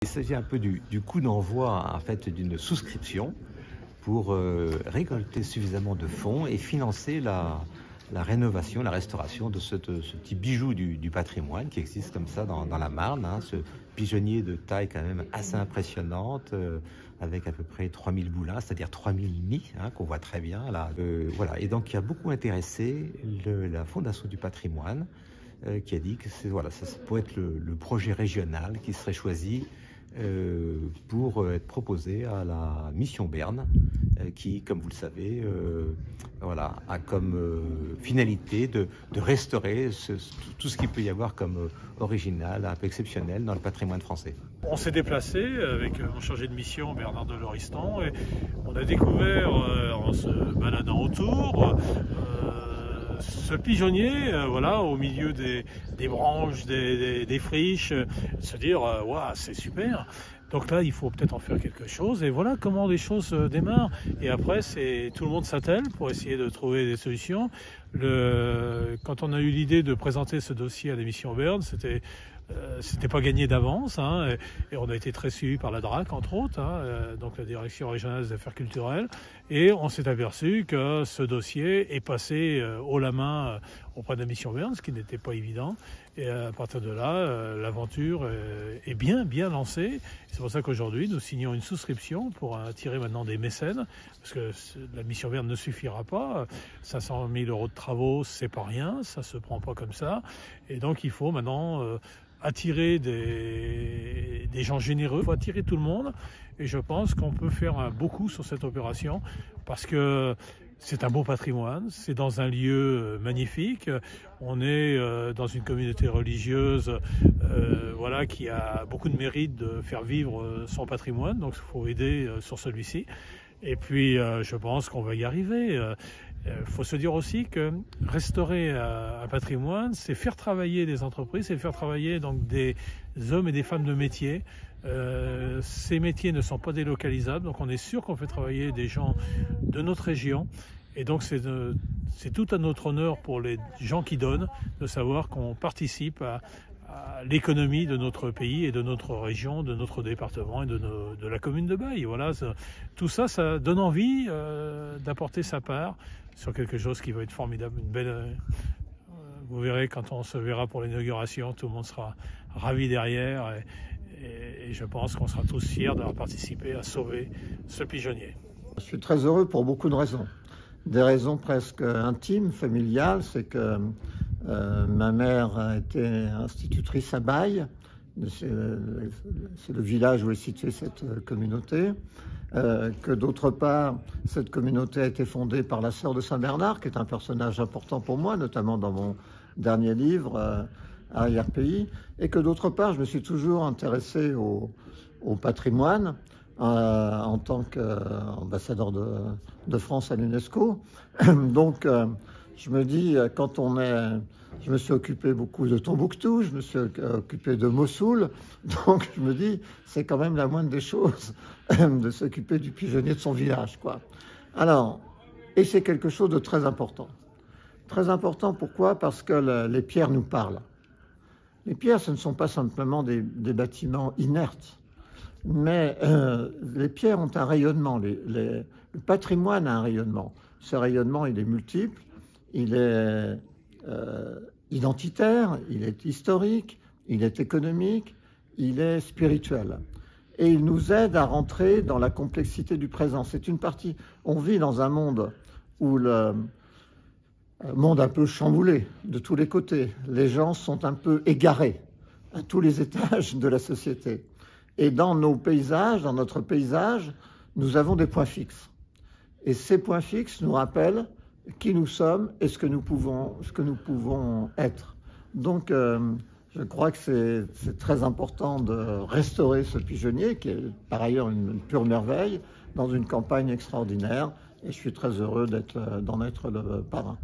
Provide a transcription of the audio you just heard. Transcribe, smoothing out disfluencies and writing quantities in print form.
Il s'agit un peu du coup d'envoi en fait, d'une souscription pour récolter suffisamment de fonds et financer la rénovation, la restauration de ce petit bijou du patrimoine qui existe comme ça dans la Marne, hein, ce pigeonnier de taille quand même assez impressionnante, avec à peu près 3000 boulins, c'est-à-dire 3000 nids, hein, qu'on voit très bien là. Voilà. Et donc, il a beaucoup intéressé la Fondation du patrimoine, qui a dit que voilà, ça pourrait être le projet régional qui serait choisi pour être proposé à la mission Berne, qui, comme vous le savez, voilà, a comme finalité de restaurer tout ce qu'il peut y avoir comme original, un peu exceptionnel dans le patrimoine français. On s'est déplacé avec mon chargé de mission Bernard de Loristan et on a découvert en se baladant autour ce pigeonnier, voilà, au milieu des branches, des friches, se dire waouh, c'est super. Donc là, il faut peut-être en faire quelque chose. Et voilà comment les choses démarrent. Et après, tout le monde s'attelle pour essayer de trouver des solutions. Quand on a eu l'idée de présenter ce dossier à l'émission Berne, c'était pas gagné d'avance, hein, et on a été très suivi par la DRAC, entre autres, hein, donc la Direction régionale des affaires culturelles, et on s'est aperçu que ce dossier est passé haut la main auprès de la mission Berne, ce qui n'était pas évident, et à partir de là, l'aventure est bien lancée. C'est pour ça qu'aujourd'hui, nous signons une souscription pour attirer maintenant des mécènes, parce que la mission Berne ne suffira pas, 500 000 € de travaux, c'est pas rien, ça se prend pas comme ça, et donc il faut maintenant attirer des gens généreux, il faut attirer tout le monde, et je pense qu'on peut faire beaucoup sur cette opération parce que c'est un beau patrimoine, c'est dans un lieu magnifique, on est dans une communauté religieuse voilà, qui a beaucoup de mérite de faire vivre son patrimoine, donc il faut aider sur celui-ci. Et puis je pense qu'on va y arriver. Faut se dire aussi que restaurer un patrimoine, c'est faire travailler des entreprises, c'est faire travailler donc des hommes et des femmes de métier. Ces métiers ne sont pas délocalisables, donc on est sûr qu'on fait travailler des gens de notre région. Et donc c'est tout à notre honneur pour les gens qui donnent de savoir qu'on participe à l'économie de notre pays et de notre région, de notre département et de la commune de Baille. Voilà, tout ça, ça donne envie d'apporter sa part sur quelque chose qui va être formidable, une belle. Vous verrez quand on se verra pour l'inauguration, tout le monde sera ravi derrière et je pense qu'on sera tous fiers d'avoir participé à sauver ce pigeonnier. Je suis très heureux pour beaucoup de raisons. Des raisons presque intimes, familiales, c'est que ma mère a été institutrice à Baille, c'est le village où est située cette communauté, que d'autre part, cette communauté a été fondée par la sœur de Saint-Bernard, qui est un personnage important pour moi, notamment dans mon dernier livre, Arrière-pays, et que d'autre part, je me suis toujours intéressé au patrimoine, en tant qu'ambassadeur de France à l'UNESCO. Donc, je me dis, je me suis occupé beaucoup de Tombouctou, je me suis occupé de Mossoul, donc je me dis, c'est quand même la moindre des choses de s'occuper du pigeonnier de son village, quoi. Alors, et c'est quelque chose de très important. Très important, pourquoi? Parce que les pierres nous parlent. Les pierres, ce ne sont pas simplement des bâtiments inertes, mais les pierres ont un rayonnement, le patrimoine a un rayonnement. Ce rayonnement, il est multiple, il est identitaire, il est historique, il est économique, il est spirituel. Et il nous aide à rentrer dans la complexité du présent. C'est une partie. On vit dans un monde où le monde un peu chamboulé de tous les côtés. Les gens sont un peu égarés à tous les étages de la société. Et dans nos paysages, dans notre paysage, nous avons des points fixes. Et ces points fixes nous rappellent qui nous sommes et ce que nous pouvons être. Donc, je crois que c'est très important de restaurer ce pigeonnier, qui est par ailleurs une pure merveille, dans une campagne extraordinaire. Et je suis très heureux d'en être le parrain.